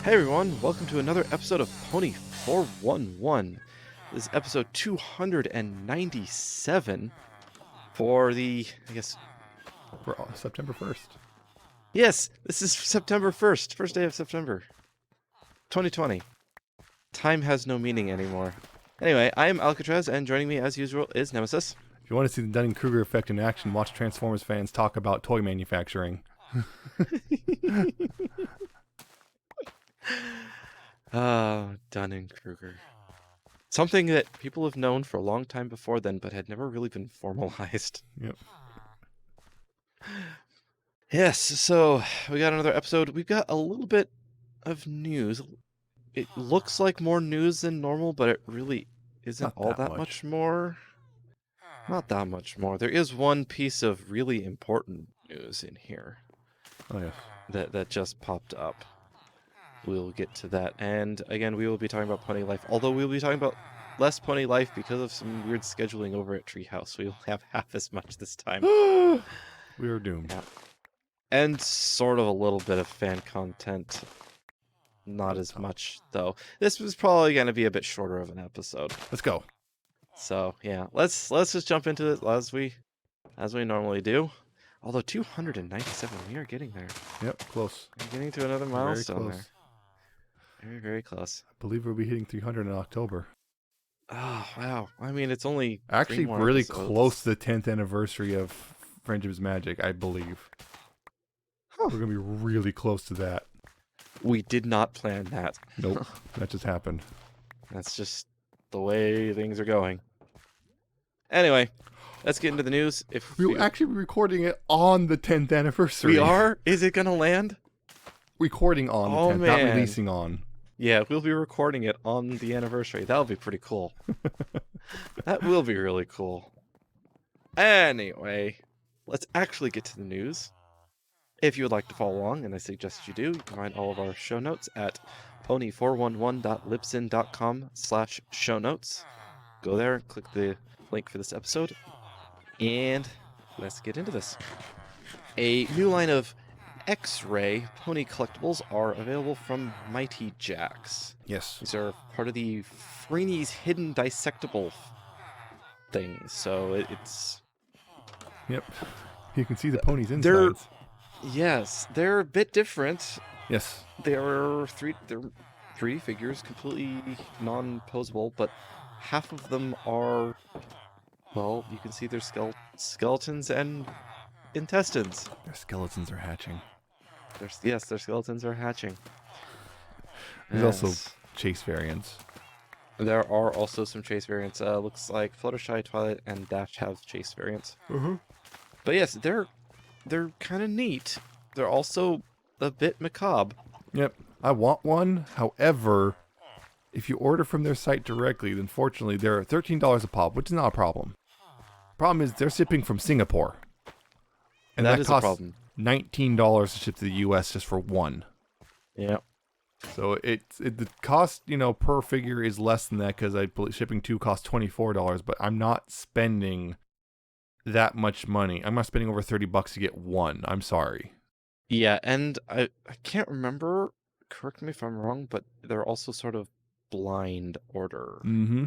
Hey everyone, welcome to another episode of Pony 411. This is episode 297 for the, For September 1st. yes, this is September 1st, first day of September, 2020. Time has no meaning anymore. Anyway, I am Alcatraz, and joining me as usual is Nemesis. If you want to see the Dunning-Kruger effect in action, watch Transformers fans talk about toy manufacturing. Dunning-Kruger. Something that people have known for a long time before then, but had never really been formalized. Yep. Yes, so we got another episode. We've got a little bit of news. It looks like more news than normal, but it really isn't Not all that that much. much more. Not that much more. There is one piece of really important news in here Oh, yes. that just popped up. We'll get to that. And again, we will be talking about Pony Life, although we'll be talking about less Pony Life because of some weird scheduling over at Treehouse. We'll have half as much this time. We are doomed. Yeah. And sort of a little bit of fan content. Not as much, though. This was probably going to be a bit shorter of an episode. Let's go. So, yeah, let's just jump into it as we normally do. Although 297, we are getting there. Yep, close. We're getting to another milestone Very close. there. Very, very close. I believe we'll be hitting 300 in October. Oh, wow. I mean, it's only Actually, 3 more really episodes. close to the 10th anniversary of Friendship's Magic, I believe. Huh. We're going to be really close to that. We did not plan that. Nope. That just happened. That's just the way things are going. Anyway, let's get into the news. If We will actually be recording it on the 10th anniversary. we are, is it gonna land? Recording on the 10th, not releasing on. Yeah, we'll be recording it on the anniversary. That'll be pretty cool. That will be really cool. Anyway, let's actually get to the news. If you would like to follow along, and I suggest you do, you can find all of our show notes at pony411.libsyn.com/show notes. Go there, click the link for this episode, and let's get into this. A new line of X-Ray pony collectibles are available from Mighty Jacks. Yes. These are part of the Freeney's hidden dissectable thing, so it's... Yep. You can see the pony's They're- insides. Yes, they're a bit different. Yes. They're 3D figures, completely non-posable, but half of them are, well, you can see their skeletons and intestines. Their skeletons are hatching. Their skeletons are hatching. There's also Yes. chase variants. There are also some chase variants. Looks like Fluttershy, Twilight, and Dash have chase variants. But yes, they're kind of neat. They're also a bit macabre. Yep. I want one. However, if you order from their site directly, then fortunately they're $13 a pop, which is not a problem. Problem is they're shipping from Singapore. And That that is a costs problem. $19 to ship to the US just for one. Yeah. So the cost, per figure is less than that because I believe shipping 2 costs $24, but I'm not spending that much money. I'm not spending over $30 to get one. I'm sorry. Yeah, and I can't remember, correct me if I'm wrong, but they're also sort of blind order. Mm-hmm.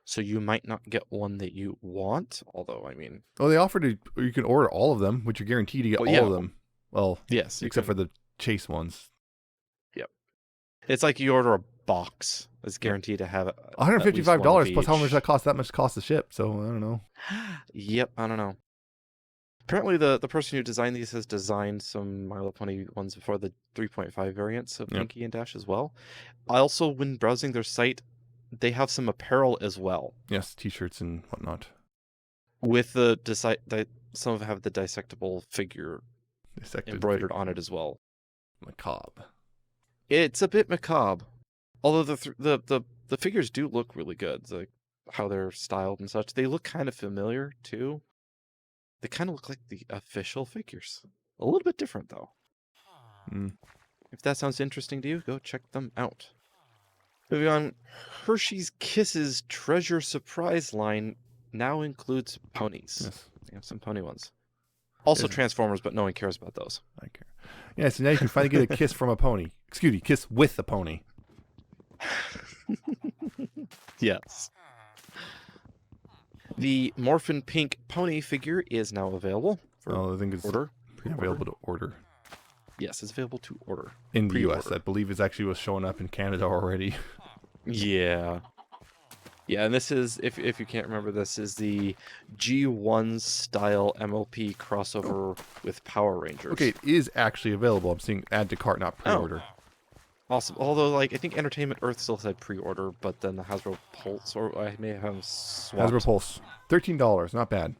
So you might not get one that you want, although, I mean... Oh, they offer you can order all of them, which you're guaranteed to get Well, all yeah. of them. Well, Yes. except for the chase ones. It's like you order a box. It's guaranteed to have $155 plus how much that costs. That much cost to ship. So I don't know. Yep, I don't know. Apparently the person who designed these has designed some My Little Pony ones before, the 3.5 variants of Yep. Pinky and Dash as well. Also, when browsing their site, they have some apparel as well. Yes, t-shirts and whatnot. With some of them have the dissectable figure Dissected embroidered figure. on it as well. Macabre. It's a bit macabre, although the figures do look really good. Like how they're styled and such, they look kind of familiar too. They kind of look like the official figures. A little bit different though. Mm. If that sounds interesting to you, go check them out. Moving on, Hershey's Kisses Treasure Surprise line now includes ponies. Yes. They have some pony ones. Also Is- Transformers, but no one cares about those. I care. Yeah, so now you can finally get a kiss from a pony. Excuse me, kiss with a pony. Yes. The Morphin Pink pony figure is now available for Oh, I think it's order. Pre-order. available to order Yes, it's available to order. in the Pre-order. U.S. I believe it actually was showing up in Canada already. Yeah. Yeah, and this is, if you can't remember, this is the G1 style MLP crossover with Power Rangers. Okay, it is actually available. I'm seeing add to cart, not pre-order. Awesome. Although, like, I think Entertainment Earth still said pre-order, but then the Hasbro Pulse, or I may have them swapped. Hasbro Pulse, $13, not bad.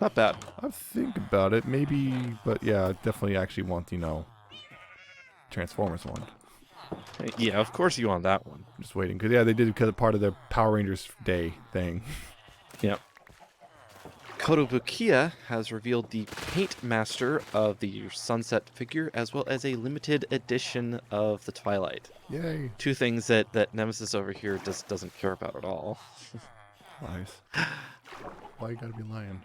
Not bad. I think about it, maybe, but yeah, definitely actually want, Transformers one. Yeah, of course you want that one. I'm just waiting, because yeah, they did it because part of their Power Rangers Day thing. Yep. Kotobukiya has revealed the paint master of the Sunset figure, as well as a limited edition of the Twilight. Yay. Two things that Nemesis over here just doesn't care about at all. Lies. Why you gotta be lying?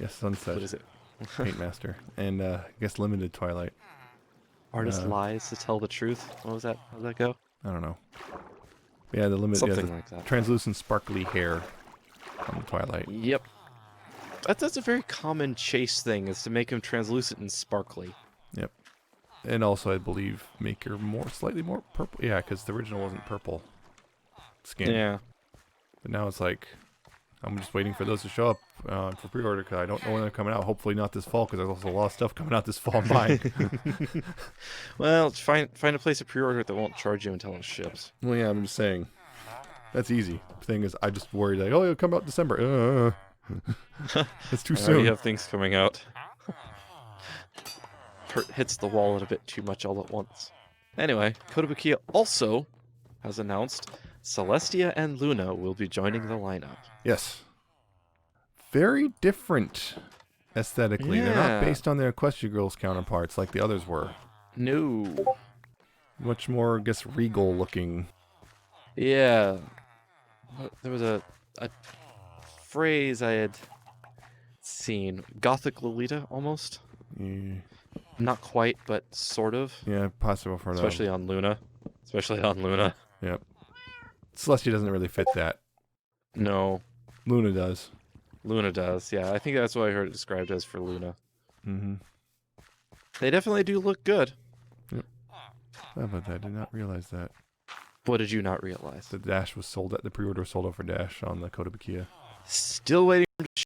Yes, Sunset. What is it? Paint Master. And I guess limited Twilight. Artist lies to tell the truth. What was that? How did that go? I don't know. Yeah, the limited Something the like that. translucent sparkly hair on the Twilight. Yep. That's a very common chase thing, is to make him translucent and sparkly. Yep. And also, I believe, make her slightly more purple. Yeah, because the original wasn't purple skin. Yeah. But now it's like, I'm just waiting for those to show up for pre-order, because I don't know when they're coming out. Hopefully not this fall, because there's also a lot of stuff coming out this fall in mine. Well, find a place to pre-order it that won't charge you until it ships. Well, yeah, I'm just saying. That's easy. The thing is, I just worried, like, oh, it'll come out December. It's too I already soon. have things coming out. Hits the wallet a bit too much all at once. Anyway, Kotobukiya also has announced Celestia and Luna will be joining the lineup. Yes. Very different aesthetically. They're not Yeah. based on their Equestria Girls counterparts like the others were. No. Much more, I guess, regal looking. Yeah. There was a phrase I had seen. Gothic Lolita, almost. Yeah, Not quite, but sort of. yeah, possible for them. Especially on Luna. Especially on Luna. Yep. Celestia doesn't really fit that. No. Luna does. Luna does, yeah. I think that's what I heard it described as for Luna. Mm-hmm. They definitely do look good. How about that? I did not realize that. What did you not realize? The Dash was sold at the pre-order was sold out for Dash on the Kotobukiya. Still waiting for him to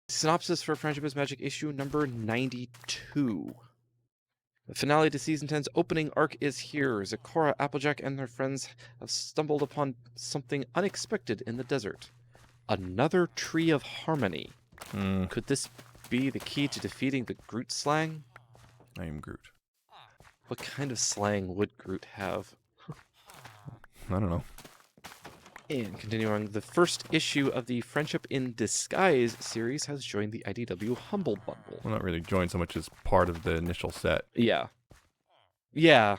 synopsis for Friendship is Magic issue number 92. The finale to Season 10's opening arc is here. Zecora, Applejack, and their friends have stumbled upon something unexpected in the desert. Another tree of harmony. Could this be the key to defeating the Groot slang? I am Groot. What kind of slang would Groot have? I don't know. And continuing, the first issue of the Friendship in Disguise series has joined the IDW Humble Bundle. Well, not really joined so much as part of the initial set. Yeah. Yeah.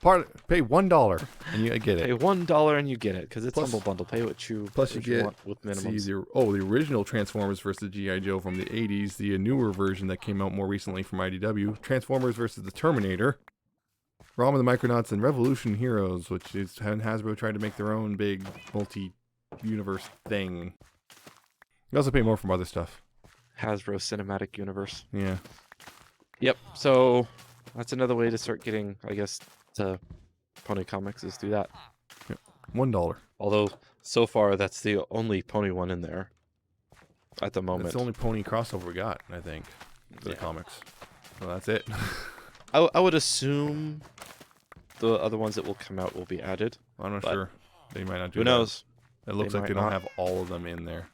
Pay $1 and you get it. Pay $1 and you get it, because it's Plus- Humble Bundle. Pay what you, plus what you get- want with See, minimums. the original Transformers versus G.I. Joe from the 80s, the newer version that came out more recently from IDW, Transformers versus the Terminator, Rom and the Micronauts, and Revolution Heroes, which is Hasbro tried to make their own big multi-universe thing. You also pay more from other stuff. Hasbro Cinematic Universe. Yeah. Yep, so that's another way to start getting, I guess, to Pony Comics is do that. $1. Although, so far, that's the only Pony one in there at the moment. That's the only pony crossover we got, I think, for the Yeah. comics. Well, that's it. I would assume the other ones that will come out will be added. I'm not But sure. They might not do Who that. knows? It looks They like they might don't not. have all of them in there.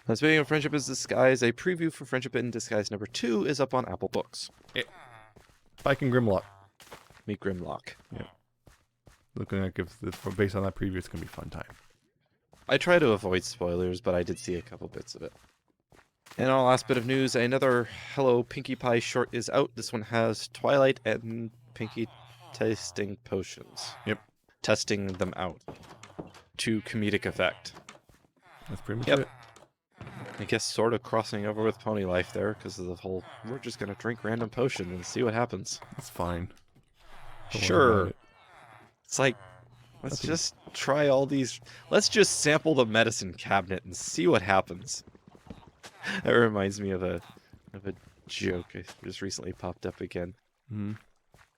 And speaking of Friendship in Disguise, a preview for Friendship in Disguise number 2 is up on Apple Books. Spike and Grimlock. Meet Grimlock. Yeah. Looking like based on that preview, it's going to be a fun time. I try to avoid spoilers, but I did see a couple bits of it. And our last bit of news, another Hello Pinkie Pie short is out. This one has Twilight and Pinkie tasting potions. Yep. Testing them out to comedic effect. That's pretty much Yep. it. I guess sort of crossing over with Pony Life there because of the whole, we're just going to drink random potion and see what happens. It's fine. Don't worry Sure. about it. It's like, let's just try all these. Let's just sample the medicine cabinet and see what happens. That reminds me of a joke I just recently popped up again. Mhm.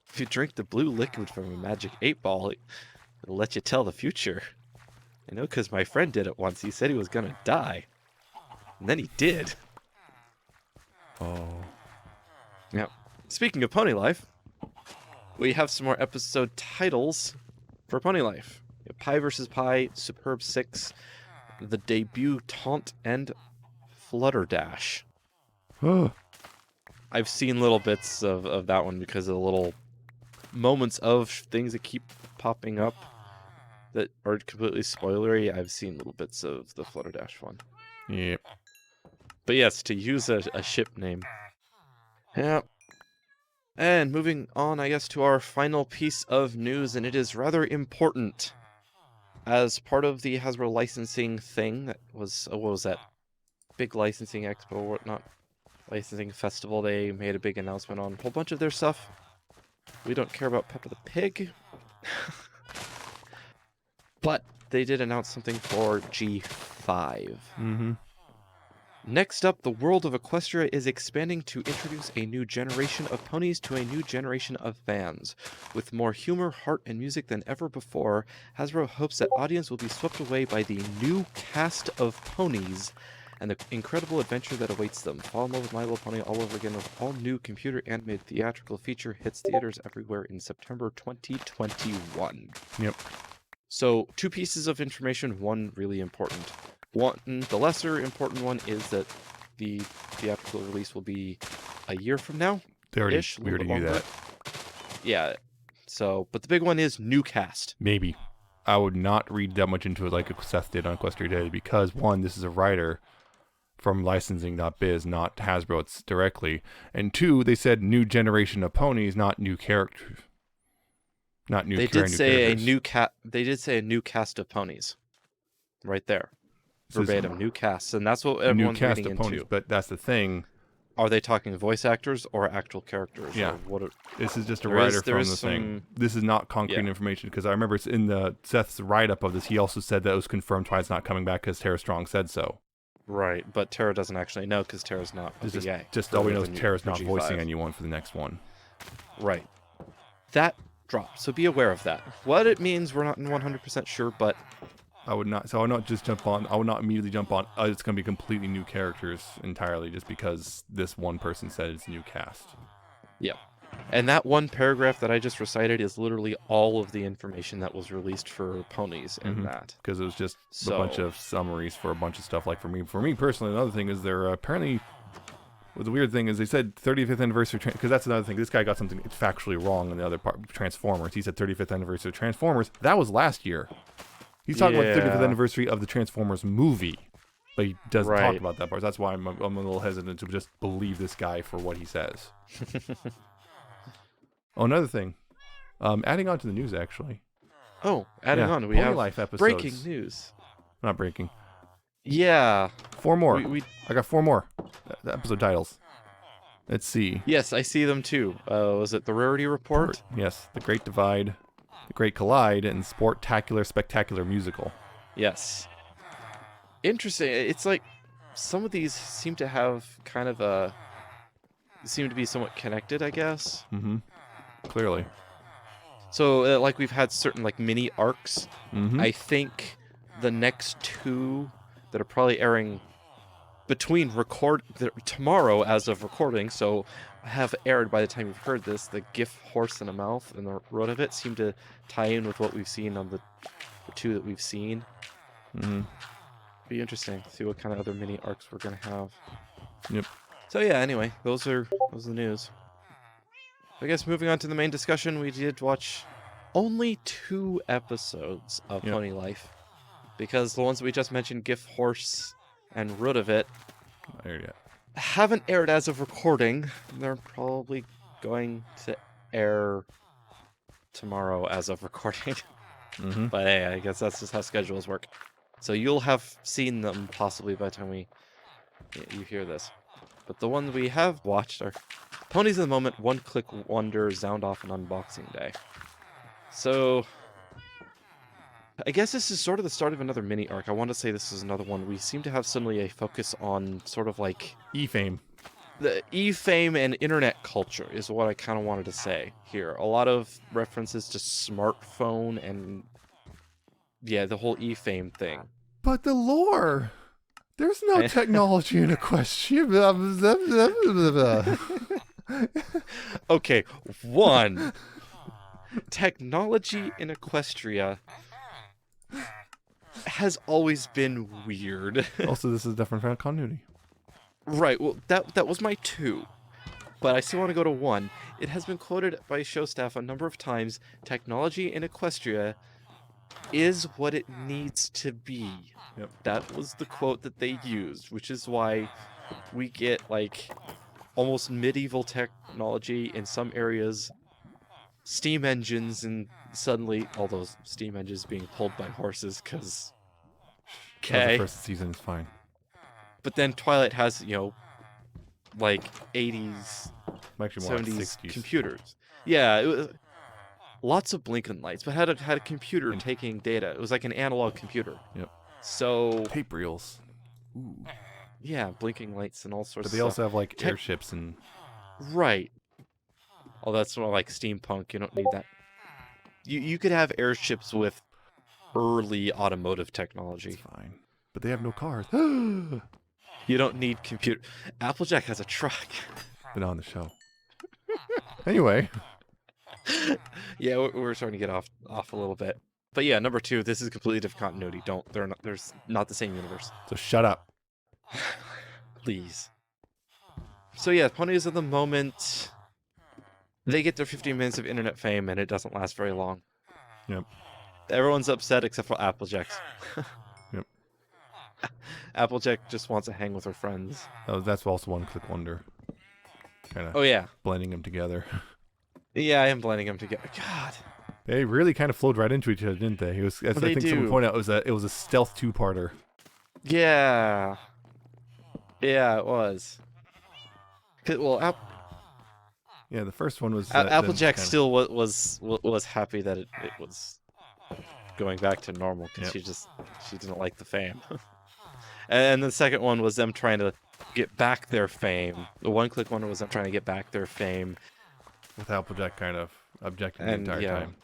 If you drink the blue liquid from a magic 8-ball, it'll let you tell the future. I know because my friend did it once. He said he was going to die. And then he did. Oh. Yeah. Speaking of Pony Life, we have some more episode titles for Pony Life. We have Pie vs. Pie, Superb 6, The Debut Taunt, and Flutterdash. Oh. I've seen little bits of that one because of the little moments of things that keep popping up that are completely spoilery. I've seen little bits of the Flutterdash one. Yep. But yes, to use a ship name. Yeah. And moving on, I guess, to our final piece of news, and it is rather important. As part of the Hasbro licensing thing, that was, what was that? Big licensing expo, or whatnot. Licensing festival, they made a big announcement on a whole bunch of their stuff. We don't care about Peppa the Pig. But they did announce something for G5. Mm-hmm. Next up, the world of Equestria is expanding to introduce a new generation of ponies to a new generation of fans. With more humor, heart, and music than ever before, Hasbro hopes that audience will be swept away by the new cast of ponies and the incredible adventure that awaits them. Fall in love with My Little Pony all over again with all new computer-animated theatrical feature hits theaters everywhere in September 2021. Yep. So, two pieces of information, one really important. One, the lesser important one is that the theatrical release will be a year from now. We already knew that. Yeah. So, but the big one is new cast. Maybe. I would not read that much into it like Seth did on Equestria Day because, one, this is a writer from licensing.biz, not Hasbro it's directly. And two, they said new generation of ponies, not new characters. Not new. They did say characters. They did say a new cast of ponies, right there, This is verbatim, new cast, and that's what everyone's new cast reading of ponies. into. But that's the thing. Are they talking voice actors or actual characters? Yeah. Or what? This is just a There writer is- there from is the thing. some- This is not concrete Yeah. information because I remember it's in the Seth's write-up of this. He also said that it was confirmed Twilight's not coming back because Tara Strong said so. Right, but Tara doesn't actually know because Tara's not a It's VA. just for all we the know is new- Tara's for not G5. voicing anyone for the next one. Right. That dropped, so be aware of that. What it means, we're not 100% sure, but I would not. So I would not just jump on. I would not immediately jump on. It's going to be completely new characters entirely, just because this one person said it's a new cast. yeah. And that one paragraph that I just recited is literally all of the information that was released for ponies in Mhm. that. Because it was just So- a bunch of summaries for a bunch of stuff. Like for me personally, another thing is they're apparently. Well, the weird thing is they said 35th anniversary because that's another thing. This guy got something factually wrong in the other part. Transformers. He said 35th anniversary of Transformers. That was last year. He's talking about 35th Yeah. anniversary of the Transformers movie, but he doesn't talk Right. about that part. That's why I'm a little hesitant to just believe this guy for what he says. Oh, another thing. Adding on to the news, actually. Oh, adding Yeah, on, we Pony have Life episodes. breaking news. Not breaking. Yeah. 4 more. We I got 4 more episode titles. Let's see. yes, I see them too. Was it the Rarity Report? Yes, The Great Divide, The Great Collide, and Sportacular Spectacular Musical. Yes. Interesting. It's like some of these seem to have kind of a seem to be somewhat connected, I guess. Mm-hmm. Clearly. So, like we've had certain like mini arcs. Mm-hmm. I think the next two that are probably airing between tomorrow as of recording, so have aired by the time you've heard this, the GIF Horse and a Mouth and the road of it seem to tie in with what we've seen on the two that we've seen. Mm-hmm. be interesting to see what kind of other mini arcs we're gonna have. Yep. So yeah, anyway, those are the news. I guess moving on to the main discussion, we did watch only 2 episodes of Yep. Pony Life, because the ones that we just mentioned, GIF Horse and Root of It, Not aired yet. haven't aired as of recording. They're probably going to air tomorrow as of recording. Mm-hmm. But hey, I guess that's just how schedules work. So you'll have seen them possibly by the time you hear this. But the ones we have watched are Ponies of the Moment, One Click Wonder, Sound Off, and Unboxing Day. So I guess this is sort of the start of another mini arc. I want to say this is another one. We seem to have suddenly a focus on sort of like E-Fame. the e-fame and internet culture is what I kind of wanted to say here. A lot of references to smartphone and yeah, the whole e-fame thing. But the lore! There's no technology in Equestria. Okay, 1. Technology in Equestria has always been weird. Also, this is different from continuity. Right, well, that was my 2. But I still want to go to 1. It has been quoted by show staff a number of times, technology in Equestria is what it needs to be. Yep. That was the quote that they used, which is why we get, like, almost medieval technology in some areas, steam engines, and suddenly all those steam engines being pulled by horses, because... The first season is fine. But then Twilight has, you know, like 80s, Actually, more like 70s 60s. computers. Yeah, it was lots of blinking lights, but had a computer taking data. It was like an analog computer. Yep. So Tape reels. Ooh. yeah, blinking lights and all sorts But of they stuff. also have like airships and Right. Oh, that's more like steampunk. You don't need that. You could have airships with early automotive technology. it's fine. But they have no cars. You don't need computer. Applejack has a truck. But on the show. Anyway. Yeah, we're starting to get off a little bit. But yeah, number 2, this is completely different continuity. There's not the same universe. So shut up. Please. So yeah, Ponies of the Moment, they get their 15 minutes of internet fame, and it doesn't last very long. Yep. Everyone's upset except for Applejack. Yep. Applejack just wants to hang with her friends. That's also One Click Wonder. Kind of Oh yeah. blending them together. Yeah, I am blending them together. God. They really kind of flowed right into each other, didn't they? It was, as I They think someone do. pointed out, it was a stealth 2-parter. Yeah. Yeah, it was. Well, Yeah, the first one was Applejack kind of- still was happy that it was going back to normal because Yep. she didn't like the fame. And the second one was them trying to get back their fame. The One Click Wonder was them trying to get back their fame. with Applejack kind of objecting And, the entire yeah. time.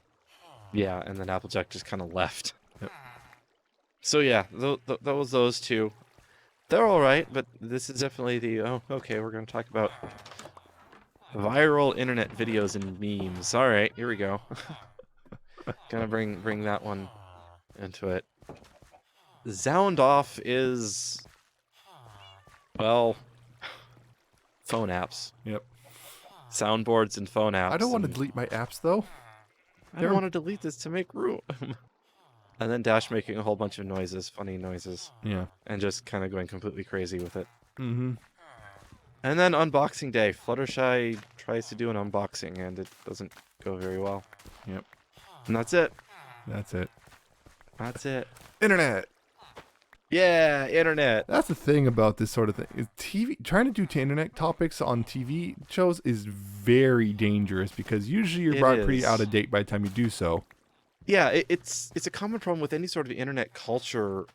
Yeah, and then Applejack just kind of left. Yep. So yeah, that was those 2. They're all right, but this is definitely the okay. We're gonna talk about viral internet videos and memes. All right, here we go. Gonna bring that one into it. Sound Off is, well, phone apps. Yep. Soundboards and phone apps. I don't want to and delete my apps though. I don't want to delete this to make room. And then Dash making a whole bunch of noises, funny noises, Yeah. and just kind of going completely crazy with it. Mm-hmm. And then Unboxing Day. Fluttershy tries to do an unboxing, and it doesn't go very well. Yep. And that's it. That's it. That's it. Internet. Yeah, internet. That's the thing about this sort of thing. Is TV trying to do internet topics on TV shows is very dangerous because usually you're It brought pretty is. out of date by the time you do so. Yeah, it's a common problem with any sort of internet culture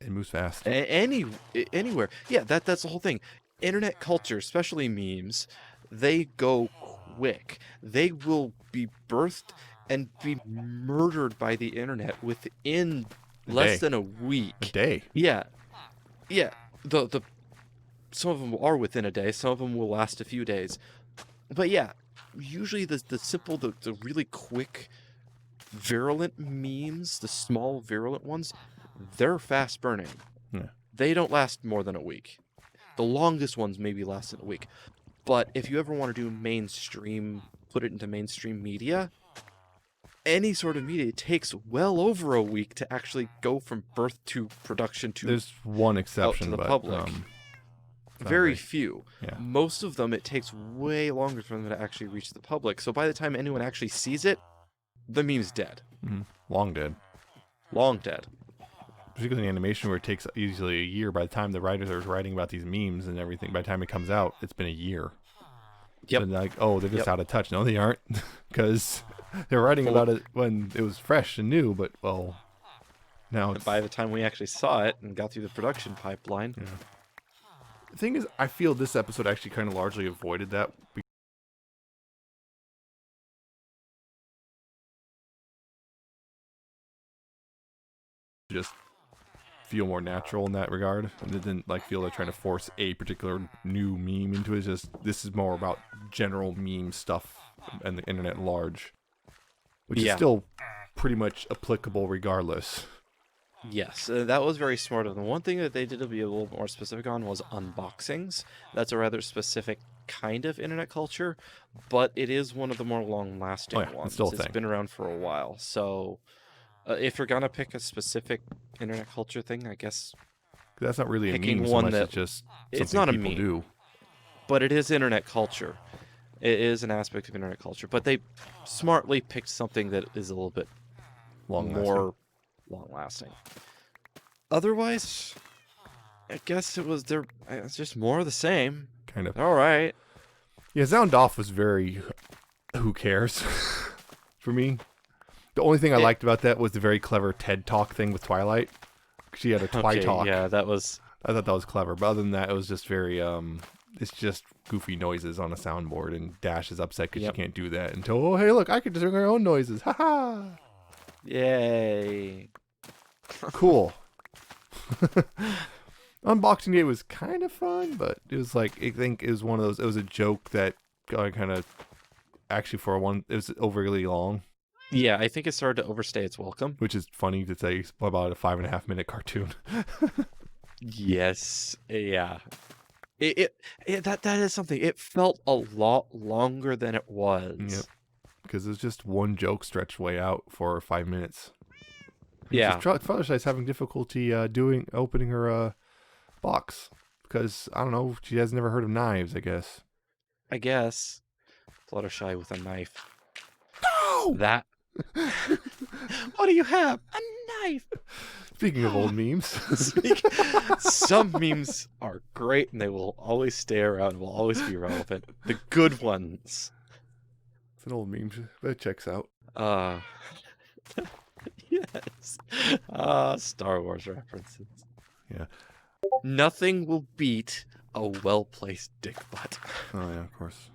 It moves fast. anywhere. Yeah, that's the whole thing. Internet culture, especially memes, they go quick. They will be birthed and be murdered by the internet within less day. than a week. A day. Yeah. The some of them are within a day. Some of them will last a few days. But yeah, usually the simple, the really quick, virulent memes, the small virulent ones, they're fast burning. Yeah. they don't last more than a week. The longest ones maybe last a week. But if you ever want to do mainstream, put it into mainstream media, any sort of media, it takes well over a week to actually go from birth to production to There's one out to exception, the but public. not Very very- few. yeah. Most of them, it takes way longer for them to actually reach the public. So by the time anyone actually sees it, the meme's dead. Long dead. Long dead. Particularly in animation, where it takes usually a year. By the time the writers are writing about these memes and everything, by the time it comes out, it's been a year. Yep. So like, oh, they're just Yep. out of touch. No, they aren't, because they're writing about it when it was fresh and new. But well, now it's, By the time we actually saw it and got through the production pipeline, the thing is, I feel this episode actually kind of largely avoided that. Just feel more natural in that regard, and it didn't like feel like trying to force a particular new meme into it. It's just this is more about general meme stuff and the internet at large, which is Yeah. still pretty much applicable regardless. yes, that was very smart of them. One thing that they did to be a little more specific on was unboxings. That's a rather specific kind of internet culture, but it is one of the more long-lasting Oh, yeah, it's ones. still a It's thing. been around for a while, so if you're gonna pick a specific internet culture thing, I guess, That's not really a Picking meme so one much that- as just it's something not a people meme. do. but it is internet culture. It is an aspect of internet culture, but they smartly picked something that is a little bit Long more long-lasting. Otherwise, I guess it's just more of the same. kind of. All right. Yeah, Sound Off was very who cares for me. The only thing I It- liked about that was the very clever TED Talk thing with Twilight. She had a Twi Talk. Yeah, that was. I thought that was clever. But other than that, it was just very it's just goofy noises on a soundboard, and Dash is upset because Yep. she can't do that until, oh hey look, I can just make my own noises. Ha ha. Yay. Cool. Unboxing Day was kind of fun, but it was like, I think it was one of those, it was a joke that kind of, actually for one, it was overly long, Yeah, I think it started to overstay its welcome. which is funny to say about a 5.5 minute cartoon. Yes. Yeah. That is something. It felt a lot longer than it was. Yep. Because it was just one joke stretched way out for 5 minutes. Yeah. Fluttershy's having difficulty opening her box because I don't know, she has never heard of knives, I guess. I guess. Fluttershy with a knife. No. That. What do you have? A knife. Speaking of old memes, Some memes are great and they will always stay around, will always be relevant. The good ones. it's an old meme, but it checks out. Yes. Star Wars references. Yeah. Nothing will beat a well-placed dick butt. Oh yeah, of course.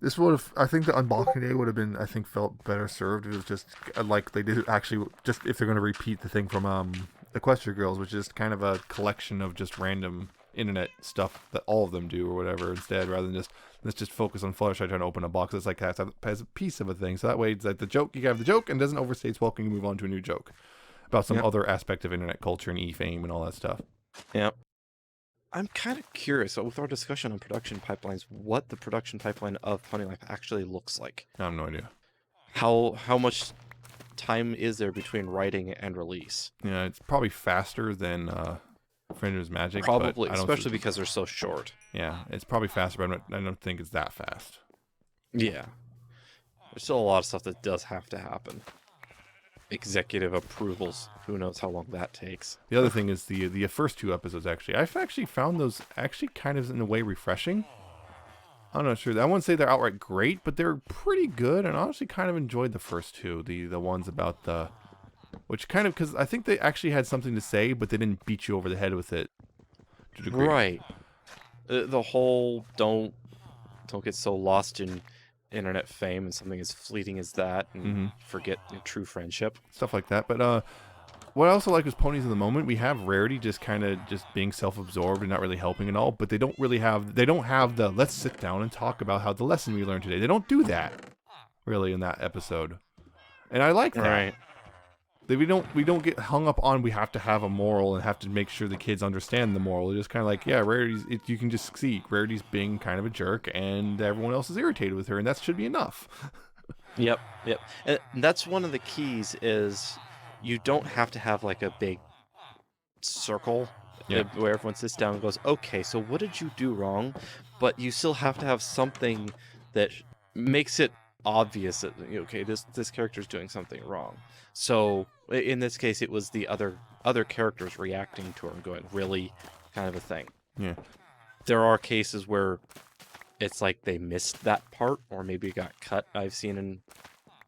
This would have, I think the unboxing day would have been, I think, felt better served. It was just like they did actually, just if they're going to repeat the thing from Equestria Girls, which is kind of a collection of just random internet stuff that all of them do or whatever instead, rather than just, let's just focus on Fluttershy trying to open a box that's like has a piece of a thing. So that way it's like the joke, you have the joke and it doesn't overstay its welcome, you move on to a new joke about some Yep. other aspect of internet culture and e-fame and all that stuff. Yep. I'm kind of curious, with our discussion on production pipelines, what the production pipeline of Pony Life actually looks like. I have no idea. How much time is there between writing and release? Yeah, it's probably faster than Fringe's Magic. but Probably, I don't especially see- because they're so short. Yeah, it's probably faster, but I don't think it's that fast. Yeah. There's still a lot of stuff that does have to happen. Executive approvals. Who knows how long that takes. The other thing is the first two episodes, actually. I've actually found those actually kind of in a way refreshing. I'm not sure. I wouldn't say they're outright great, but they're pretty good. And I honestly kind of enjoyed the first two. The ones about the... Which kind of... Because I think they actually had something to say, but they didn't beat you over the head with it. To a degree. Right. The whole don't get so lost in internet fame and something as fleeting as that and forget your true friendship. Stuff like that. But what I also like was Ponies in the Moment. We have Rarity just kind of just being self-absorbed and not really helping at all. But they don't have the let's sit down and talk about how the lesson we learned today. They don't do that really in that episode, and I like that. Right. We don't get hung up on we have to have a moral and have to make sure the kids understand the moral. It's just kind of like, yeah, Rarity's, you can just see Rarity's being kind of a jerk, and everyone else is irritated with her, and that should be enough. Yep, yep. And that's one of the keys is you don't have to have like a big circle Yeah. where everyone sits down and goes, okay, so what did you do wrong? But you still have to have something that makes it obvious that, okay, this character's doing something wrong. So in this case, it was the other characters reacting to her and going, really, kind of a thing. Yeah. There are cases where it's like they missed that part, or maybe it got cut. I've seen in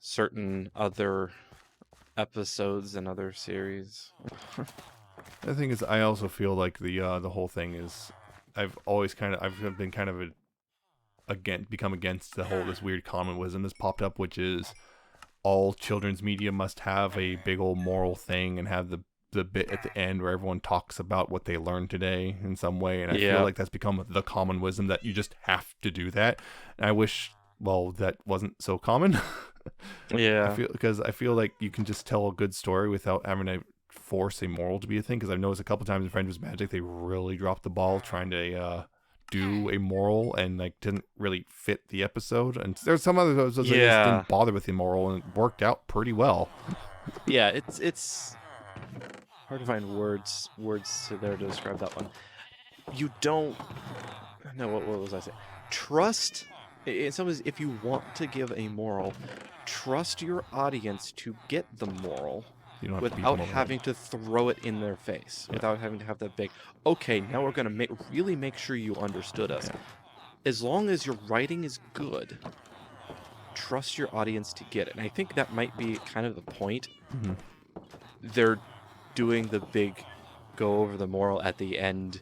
certain other episodes and other series. The thing is, I also feel like the whole thing is, I've been kind of become against the whole, this weird common wisdom that's popped up, which is all children's media must have a big old moral thing and have the bit at the end where everyone talks about what they learned today in some way. And I feel like that's become the common wisdom that you just have to do that. And I wish, well, that wasn't so common. Yeah. Because I feel like you can just tell a good story without having to force a moral to be a thing. Because I've noticed a couple times in Friends with Magic, they really dropped the ball trying to do a moral and like didn't really fit the episode. And there's some other episodes that just didn't bother with the moral, and it worked out pretty well. Yeah, it's hard to find words there to describe that one. You don't. No, what was I saying? Trust. In some ways, if you want to give a moral, trust your audience to get the moral. You don't have Without to having to throw it in their face, without having to have that big, okay, now we're going to really make sure you understood us. Yeah. As long as your writing is good, trust your audience to get it. And I think that might be kind of the point. Mm-hmm. They're doing the big go over the moral at the end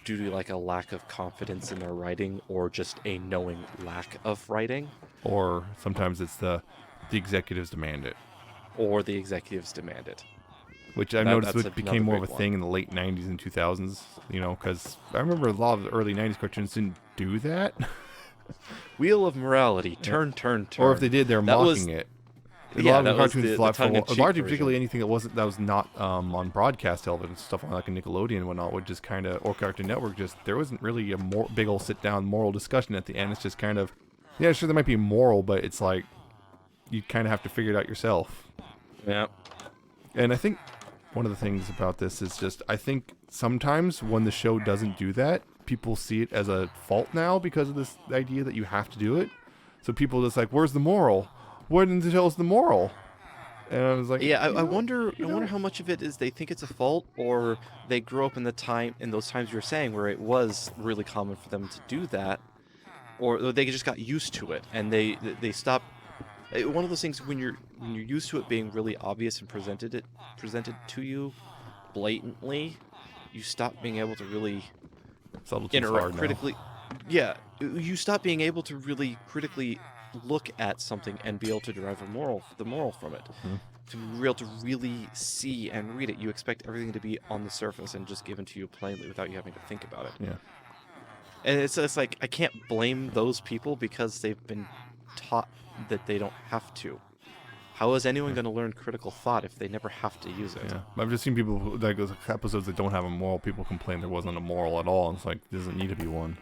due to like a lack of confidence in their writing, or just a knowing lack of writing. Or sometimes it's the executives demand it. Or the executives demand it. Which I've noticed it became more of a thing in the late 90s and 2000s, because I remember a lot of the early 90s cartoons didn't do that. Wheel of Morality, turn. Or if they did, they're mocking it. A lot of the cartoons, largely particularly anything that was not on broadcast television, stuff like a Nickelodeon and whatnot, would just kind of, or Cartoon Network, there wasn't really a big old sit-down moral discussion at the end. It's just kind of, yeah, sure, there might be moral, but it's like, you kind of have to figure it out yourself. Yeah. And I think one of the things about this is just, I think sometimes when the show doesn't do that, people see it as a fault now because of this idea that you have to do it. So people just like, where's the moral? Why didn't they tell us the moral? And I was like, yeah, I wonder how much of it is they think it's a fault, or they grew up in those times you were saying where it was really common for them to do that, or they just got used to it and they stopped. One of those things when you're used to it being really obvious and presented to you blatantly, you stop being able to really interact critically. Yeah, you stop being able to really critically look at something and be able to derive the moral from it. Mm-hmm. To be able to really see and read it, you expect everything to be on the surface and just given to you plainly without you having to think about it. Yeah. And it's like, I can't blame those people because they've been taught that they don't have to. How is anyone going to learn critical thought if they never have to use it? Yeah, I've just seen people who, like, those episodes that don't have a moral. People complain there wasn't a moral at all. And it's like, there doesn't need to be one.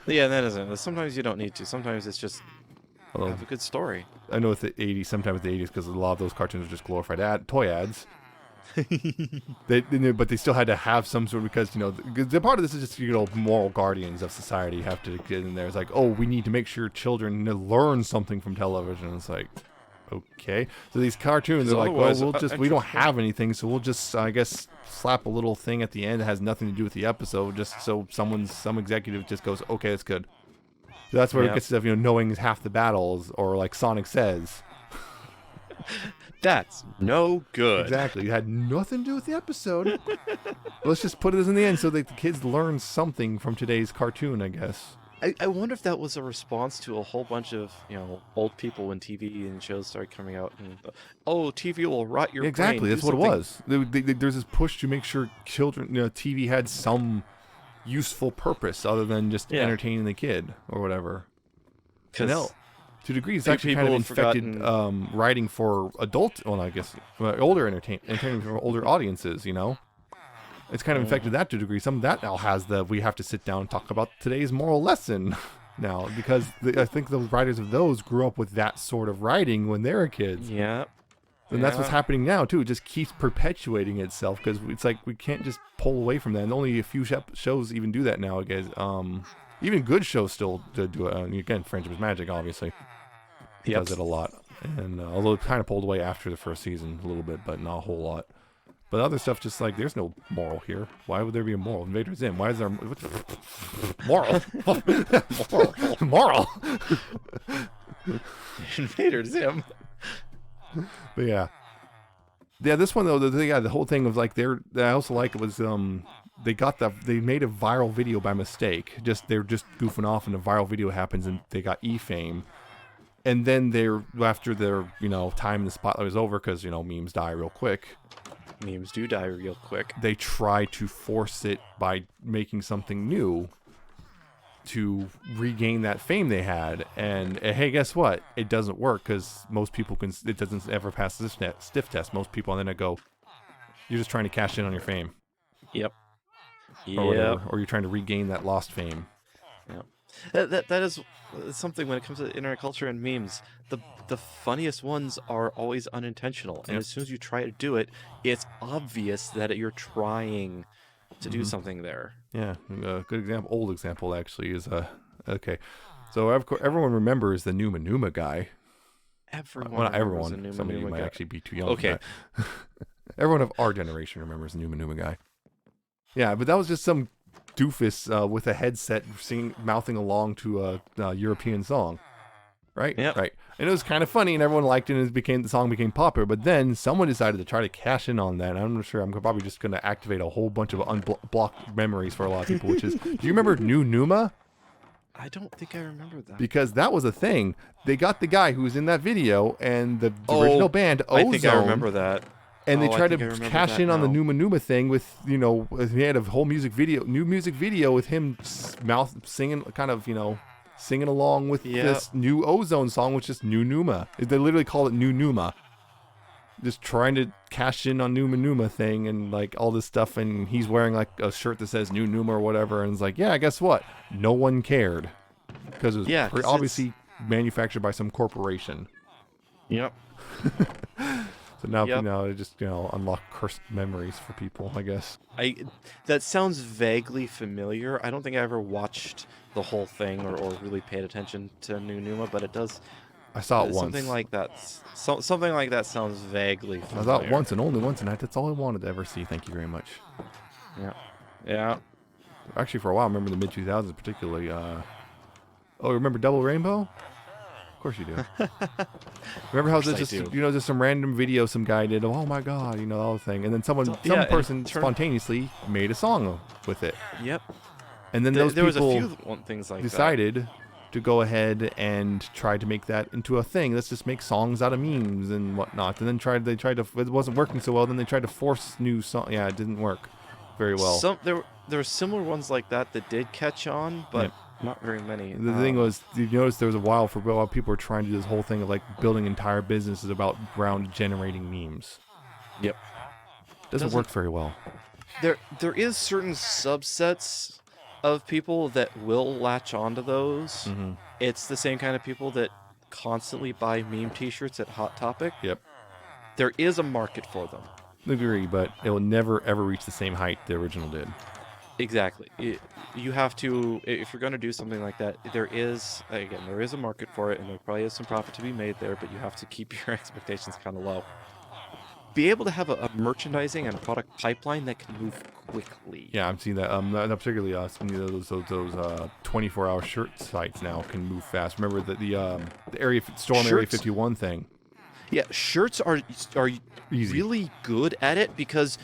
Yeah, that isn't. Sometimes you don't need to. Sometimes it's just have a good story. I know with the 80s, sometimes with the 80s, because a lot of those cartoons are just glorified toy ads. But they still had to have some sort of, because the part of this is just moral guardians of society. You have to get in there. It's like, oh, we need to make sure children learn something from television. It's like, okay, so these cartoons are like, well, we don't have anything, so we'll just, I guess, slap a little thing at the end that has nothing to do with the episode, just so some executive just goes, okay, that's good. So that's where it gets stuff, knowing is half the battles, or like Sonic says. That's no good. Exactly. It had nothing to do with the episode. Let's just put it in the end so that the kids learn something from today's cartoon, I guess. I wonder if that was a response to a whole bunch of, old people when TV and shows started coming out. And, TV will rot your brain. Exactly. That's what it was. There's this push to make sure children, TV had some useful purpose other than just entertaining the kid or whatever. Because To a degree, it's Pe- actually kind of people have infected forgotten- writing for adult, well, I guess, older entertainment for older audiences, you know? It's kind of infected that to a degree. Some of that now has we have to sit down and talk about today's moral lesson now, because I think the writers of those grew up with that sort of writing when they were kids. Yeah. And that's what's happening now, too. It just keeps perpetuating itself, because it's like we can't just pull away from that. And only a few shows even do that nowadays. Even good shows still do it. Again, Friendship is Magic, obviously. Yep. Does it a lot. And although it kind of pulled away after the first season a little bit, but not a whole lot. But other stuff, just like, there's no moral here. Why would there be a moral? Invader Zim. Why is there moral? Moral. Invader Zim. But yeah. This one though, the whole thing of like I also like it was they made a viral video by mistake. They're just goofing off and a viral video happens and they got e-fame. And then after their time in the spotlight was over, because memes die real quick. Memes do die real quick. They try to force it by making something new to regain that fame they had. And hey, guess what? It doesn't work, because most people it doesn't ever pass the stiff test. Most people, and then go, you're just trying to cash in on your fame. Yep. Or whatever. Or you're trying to regain that lost fame. Yep. That is something when it comes to internet culture and memes. The funniest ones are always unintentional, and as soon as you try to do it, it's obvious that you're trying to do something there. Yeah, a good example, old example actually is okay. So of course, everyone remembers the Numa Numa guy. Everyone. Well, not remembers everyone. the Numa Some of you Numa might guy. actually be too young. Okay. For that. Everyone of our generation remembers the Numa Numa guy. Yeah, but that was just some doofus with a headset mouthing along to a European song. Right? Yep. Right. And it was kind of funny, and everyone liked it, and the song became popular. But then someone decided to try to cash in on that. And I'm not sure. I'm probably just going to activate a whole bunch of unblocked memories for a lot of people, which is, do you remember New Numa? I don't think I remember that. Because that was a thing. They got the guy who was in that video, and the original band, Ozone. I think I remember that. And they I tried think to I remember cash that in on the now. Numa Numa thing with, he had a whole new music video with him singing, kind of, singing along with this new Ozone song, which is New Numa. They literally call it New Numa. Just trying to cash in on Numa Numa thing and like all this stuff, and he's wearing like a shirt that says New Numa or whatever, and it's like, yeah, guess what? No one cared. Because it was obviously manufactured by some corporation. Yep. So now, it just, unlock cursed memories for people, I guess. That sounds vaguely familiar. I don't think I ever watched the whole thing or really paid attention to New Numa, but it does. I saw it once. Something like that. Something like that sounds vaguely familiar. I saw it once and only once, and that's all I wanted to ever see. Thank you very much. Yeah. Yeah. Actually, for a while, I remember the mid-2000s particularly. Remember Double Rainbow? Of course you do. Remember how just just some random video some guy did? Oh my god, the whole thing, and then some person spontaneously made a song with it. Yep. And then there people was a few things like decided to go ahead and try to make that into a thing. Let's just make songs out of memes and whatnot. And then they tried to. It wasn't working so well. Then they tried to force new song. Yeah, it didn't work very well. There were similar ones like that did catch on, but. Not very many. The thing was, you notice there was a while people were trying to do this whole thing of like building entire businesses around generating memes. Yep. Doesn't work very well. There is certain subsets of people that will latch onto those. Mm-hmm. It's the same kind of people that constantly buy meme T-shirts at Hot Topic. Yep. There is a market for them. I agree, but it will never ever reach the same height the original did. Exactly. You have to, if you're going to do something like that, there is a market for it, and there probably is some profit to be made there, but you have to keep your expectations kind of low. Be able to have a merchandising and a product pipeline that can move quickly. Yeah, I'm seeing that. Not particularly some of those 24-hour shirt sites now can move fast. Remember the Area 51 thing. Yeah, shirts are Easy. Really good at it because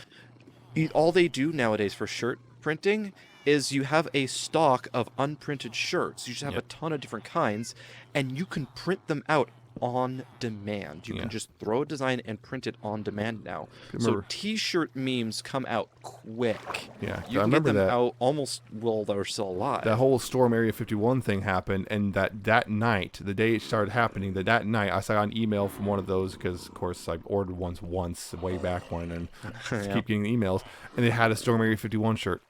all they do nowadays for shirt printing is you have a stock of unprinted shirts. You just have a ton of different kinds, and you can print them out on demand. You Yeah. can just throw a design and print it on demand now. So Remember- t-shirt memes come out quick. Yeah, You I can get remember them that. out almost while they're still alive. That whole Storm Area 51 thing happened, and that night, the day it started happening, that night, I saw an email from one of those, because, of course, I ordered once way back when, and just Yeah. keep getting emails, and they had a Storm Area 51 shirt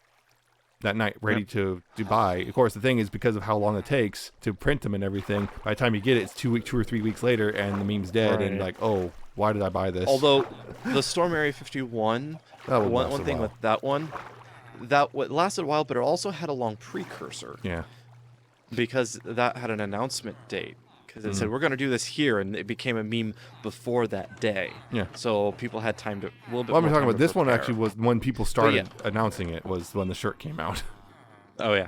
that night ready to buy. Of course, the thing is, because of how long it takes to print them and everything, by the time you get it, it's 2 or 3 weeks later, and the meme's dead, and Right. like, oh, why did I buy this? Although the Storm Area 51, That would last one a thing while. with that one, that lasted a while, but it also had a long precursor. Yeah. Because that had an announcement date. Because it said, we're going to do this here, and it became a meme before that day. Yeah. So people had time to, a little bit Well, I'm more talking time about to this one prepare. actually was when people started yeah. announcing it, was when the shirt came out. Oh, yeah.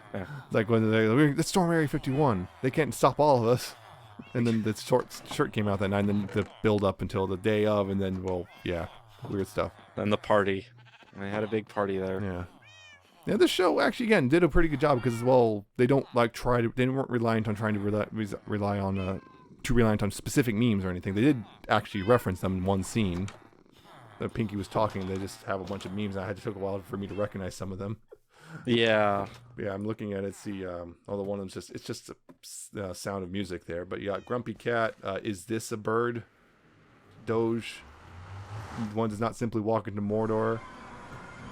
Like when the Storm Area 51, they can't stop all of us. And then the shirt came out that night, and then the build up until the day of, and then, well, yeah, weird stuff. Then the party. And they had a big party there. Yeah. Yeah, this show actually, again, did a pretty good job because, well, they don't like they weren't reliant on trying to rely on too reliant on specific memes or anything. They did actually reference them in one scene. That Pinky was talking, they just have a bunch of memes. It took a while for me to recognize some of them. Yeah. Yeah, I'm looking at it. See, although one of them's it's just the sound of music there. But you got Grumpy Cat. Is this a bird? Doge. The one does not simply walk into Mordor.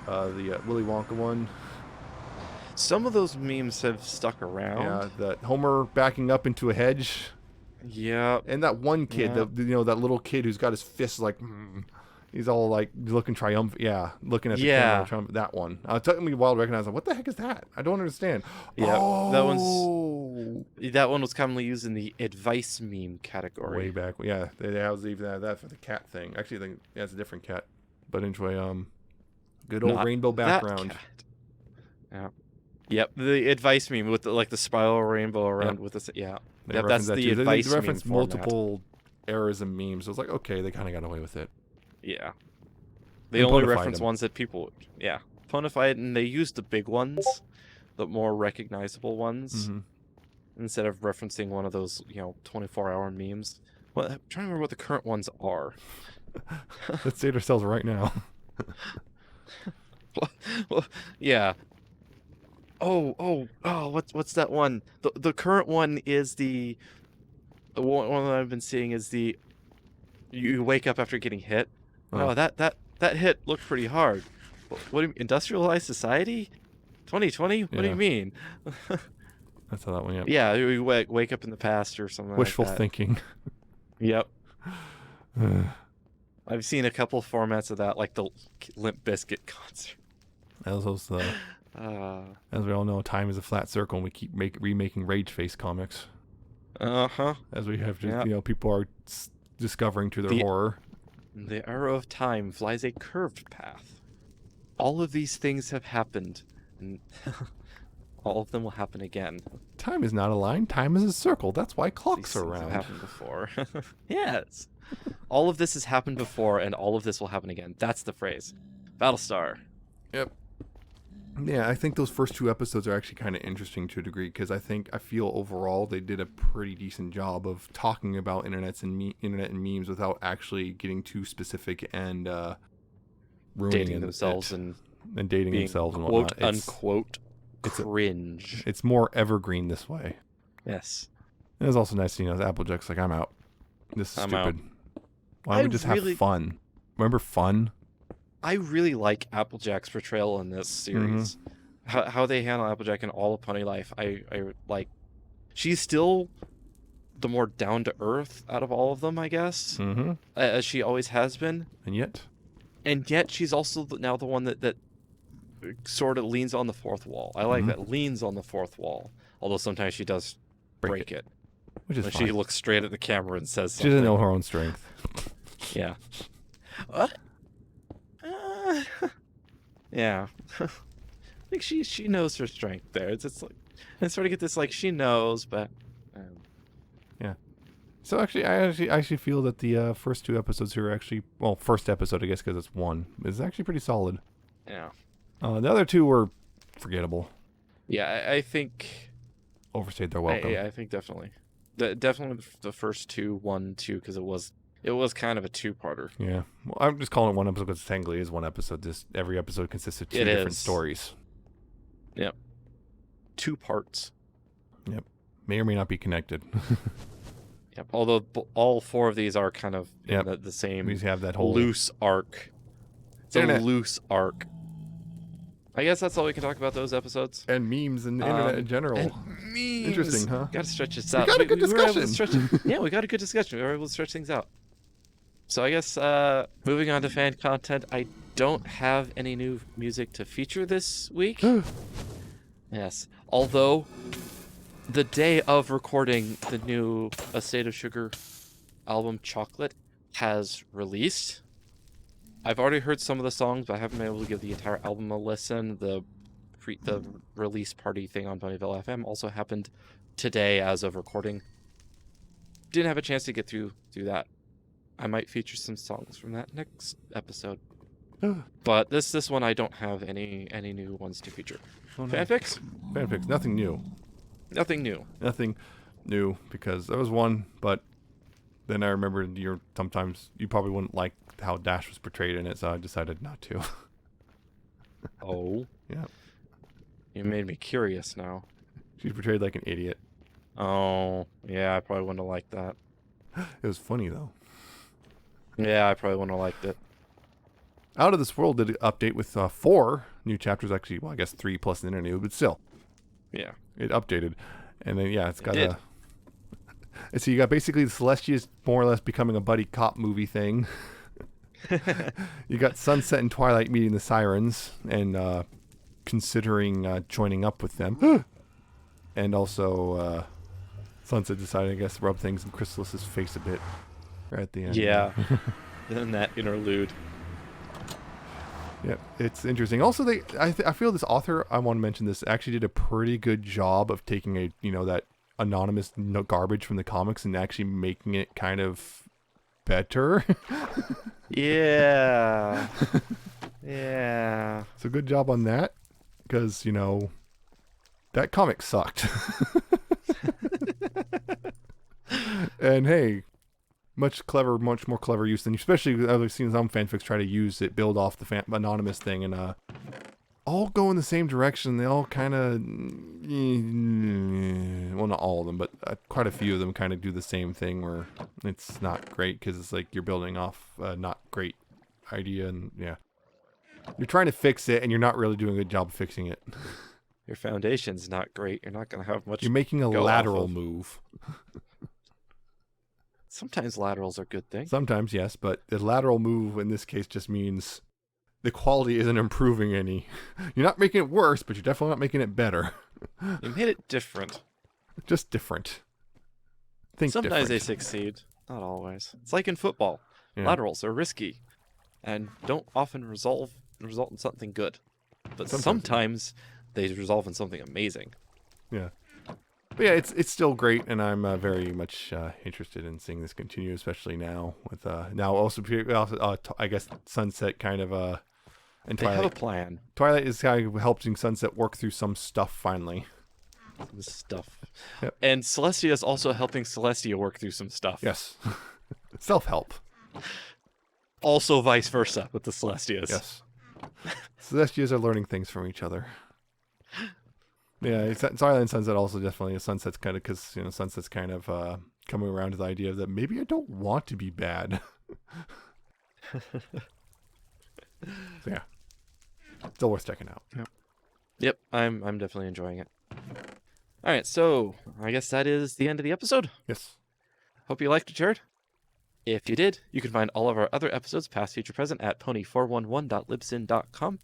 The Willy Wonka one. Some of those memes have stuck around. Yeah, the Homer backing up into a hedge. Yeah. And that one kid, Yeah. that little kid who's got his fists like, he's all like looking triumphant. Yeah, looking at the camera. That one. It took me a while to recognize. Like, what the heck is that? I don't understand. Yeah, oh, that one was commonly used in the advice meme category. way back. Yeah, they was even had that for the cat thing. Actually, I think it's a different cat. But anyway, good old Not rainbow that background. cat. Yeah. Yep, the advice meme with the spiral rainbow around with this. Yeah. They Yep, reference that's that the too. advice They meme reference format. multiple errors and memes. So it's like, okay, they kind of got away with it. Yeah. They And only ponified reference them. ones that people would. Yeah. Ponified, and they used the big ones, the more recognizable ones, Mm-hmm. instead of referencing one of those, 24-hour memes. Well, I'm trying to remember what the current ones are. Let's date ourselves right now. Well, yeah. Oh, what's that one? The current one is the one that I've been seeing is the you wake up after getting hit. Oh. Oh, that hit looked pretty hard. What do you mean, industrialized society? 2020? What do Yeah. you mean? That's how that one. Yep. Yeah, you wake up in the past or something Wishful like that. thinking. Yep. I've seen a couple formats of that, like the Limp Bizkit concert. As we all know, time is a flat circle, and we keep remaking Rage Face comics. Uh-huh. As we have, Yep. people are discovering to their horror. The arrow of time flies a curved path. All of these things have happened, and all of them will happen again. Time is not a line. Time is a circle. That's why clocks These are things have around. happened before. Yes. All of this has happened before, and all of this will happen again. That's the phrase. Battlestar. Yep. Yeah, I think those first 2 episodes are actually kind of interesting to a degree because I feel overall they did a pretty decent job of talking about internet and memes without actually getting too specific and ruining Dating themselves and dating being themselves and quote whatnot. unquote cringe. It's more evergreen this way. Yes. And it's also nice to Applejack's like, I'm out. This is I'm stupid. Why don't we just have fun? Remember fun? I really like Applejack's portrayal in this series. How they handle Applejack in all of Pony Life. I like. She's still the more down to earth out of all of them, I guess, as she always has been. And yet she's also now the one that sort of leans on the fourth wall. I like that, leans on the fourth wall. Although sometimes she does break it. Which is when fine. she looks straight at the camera and says She something. doesn't know her own strength. Yeah. What? Yeah. I think she knows her strength there. It's like I sort of get this like she knows, but yeah. So actually, I actually feel that the first 2 episodes here are actually first episode I guess because it's 1 is actually pretty solid. yeah. The other 2 were forgettable. Yeah, I think Overstayed their welcome. I think definitely. Definitely the first two, 1, 2, because it was kind of a two-parter. Yeah. Well, I'm just calling it one episode because technically it is one episode. Just every episode consists of two different stories. Yep. 2 parts. Yep. May or may not be connected. Yep. Although all 4 of these are kind of Yep. in the same We have that whole loose arc. It's Internet. a loose arc. I guess that's all we can talk about those episodes. and memes and the internet in general. And memes. Interesting, huh? Got to stretch this We out. got a good were able to discussion. stretch it. Yeah, we got a good discussion. We were able to stretch things out. So I guess moving on to fan content, I don't have any new music to feature this week. Yes. Although the day of recording the new A State of Sugar album, Chocolate, has released. I've already heard some of the songs, but I haven't been able to give the entire album a listen. The release party thing on Ponyville FM also happened today as of recording. Didn't have a chance to get through that. I might feature some songs from that next episode. But this one I don't have any new ones to feature. Oh, no. Fanfics? Fanfics. Nothing new. Nothing new. Nothing new because there was one, but then I remembered sometimes you probably wouldn't like how Dash was portrayed in it, so I decided not to. Oh. Yeah. You made me curious now. She's portrayed like an idiot. Oh, yeah, I probably wouldn't have liked that. It was funny though. Yeah, I probably wouldn't have liked it. Out of This World did an update with 4 new chapters. Actually, well, I guess 3 plus an interview, but still, Yeah. it updated. And then yeah, it's got did. and so you got basically the Celestias more or less becoming a buddy cop movie thing. You got Sunset and Twilight meeting the Sirens and considering joining up with them. And also Sunset decided, I guess, to rub things in Chrysalis's face a bit right at the end. Yeah. Then that interlude. Yeah, it's interesting. Also, I feel this author, I want to mention this, actually did a pretty good job of taking that anonymous garbage from the comics and actually making it kind of better. Yeah. Yeah. So good job on that, because that comic sucked. And hey, much more clever use than, especially I've seen some fanfics try to use it, build off the anonymous thing, and all go in the same direction. They all kind of, well, not all of them, but quite a few of them kind of do the same thing where it's not great because it's like you're building off a not great idea, and yeah, you're trying to fix it and you're not really doing a good job of fixing it. Your foundation's not great. You're not going to have much. You're making a go lateral off of. move. Sometimes laterals are good things. Sometimes, yes, but the lateral move in this case just means the quality isn't improving any. You're not making it worse, but you're definitely not making it better. You made it different. Just different. Think Sometimes they different. succeed. Not always. It's like in football. Yeah. Laterals are risky and don't often result in something good. But Sometimes. sometimes they resolve in something amazing. Yeah. But yeah, it's still great, and I'm very much interested in seeing this continue, especially now with now also I guess Sunset kind of and They have a Twilight. plan. Twilight is kind of helping Sunset work through some stuff finally. Some stuff. Yep. And Celestia is also helping Celestia work through some stuff. Yes. Self-help. Also vice versa with the Celestias. Yes. Celestias are learning things from each other. Yeah, Twilight and Sunset also definitely. Sunset's kind of because Sunset's kind of coming around to the idea that maybe I don't want to be bad. So yeah, still worth checking out. Yep, I'm definitely enjoying it. All right, so I guess that is the end of the episode. Yes. Hope you liked it, Jared. If you did, you can find all of our other episodes, past, future, present, at pony411.libsyn.com.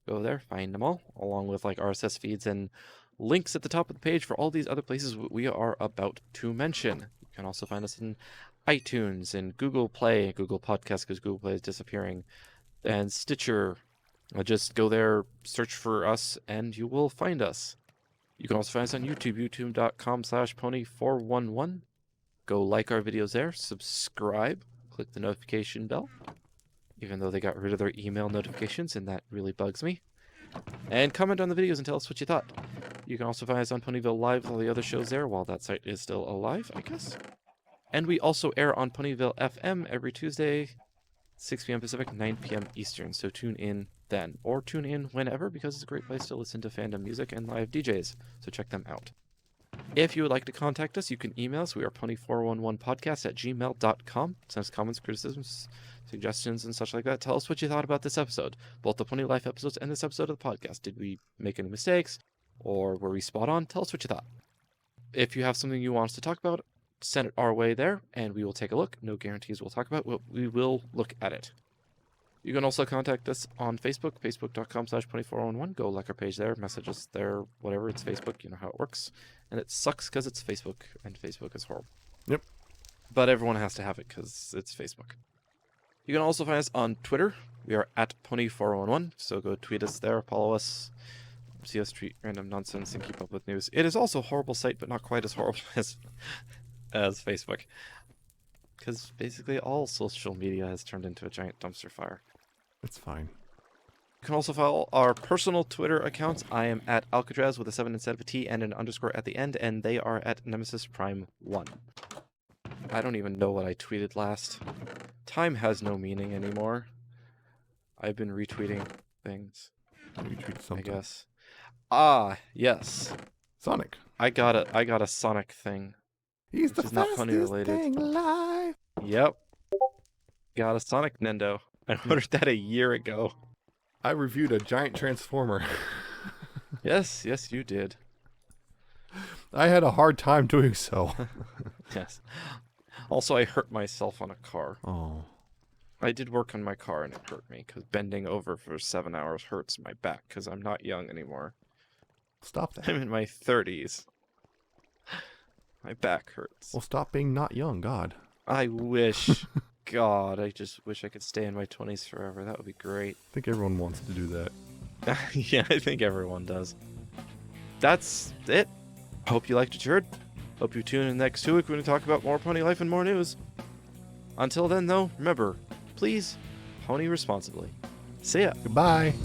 Go there, find them all, along with like RSS feeds and links at the top of the page for all these other places we are about to mention. You can also find us in iTunes and Google Play, Google Podcasts because Google Play is disappearing, and Stitcher. Just go there, search for us, and you will find us. You can also find us on YouTube, youtube.com/pony411. Go like our videos there, subscribe, click the notification bell, even though they got rid of their email notifications, and that really bugs me. And comment on the videos and tell us what you thought. You can also find us on Ponyville Live with all the other shows there while that site is still alive, I guess. And we also air on Ponyville FM every Tuesday, 6 p.m. Pacific, 9 p.m. Eastern. So tune in then, or tune in whenever, because it's a great place to listen to fandom music and live DJs. So check them out. If you would like to contact us, you can email us. We are pony411podcast@gmail.com. Send us comments, criticisms, suggestions, and such like that. Tell us what you thought about this episode, both the Pony Life episodes and this episode of the podcast. Did we make any mistakes, or were we spot on? Tell us what you thought. If you have something you want us to talk about, send it our way there, and we will take a look. No guarantees we'll talk about, but we will look at it. You can also contact us on Facebook, facebook.com/pony411. Go like our page there, message us there, whatever. It's Facebook, you know how it works. And it sucks because it's Facebook, and Facebook is horrible. Yep. But everyone has to have it because it's Facebook. You can also find us on Twitter. We are at pony411, so go tweet us there, follow us, see us tweet random nonsense, and keep up with news. It is also a horrible site, but not quite as horrible as Facebook. Because basically all social media has turned into a giant dumpster fire. It's fine. You can also follow our personal Twitter accounts. I am at Alcatraz with a 7 instead of a T and an underscore at the end, and they are at Nemesis Prime 1. I don't even know what I tweeted last. Time has no meaning anymore. I've been retweeting things, You tweet something. I guess. Ah, yes. Sonic. I got a Sonic thing. He's the Which is not fastest Pony related. thing alive. Yep. Got a Sonic Nintendo. I ordered that a year ago. I reviewed a giant transformer. Yes, you did. I had a hard time doing so. Yes. Also, I hurt myself on a car. Oh. I did work on my car and it hurt me because bending over for 7 hours hurts my back because I'm not young anymore. Stop that. I'm in my 30s. My back hurts. Well, stop being not young, God. I wish. God, I just wish I could stay in my 20s forever. That would be great. I think everyone wants to do that. Yeah, I think everyone does. That's it. Hope you liked what you heard. Hope you tune in next 2 weeks when we talk about more pony life and more news. Until then, though, remember, please, pony responsibly. See ya. Goodbye.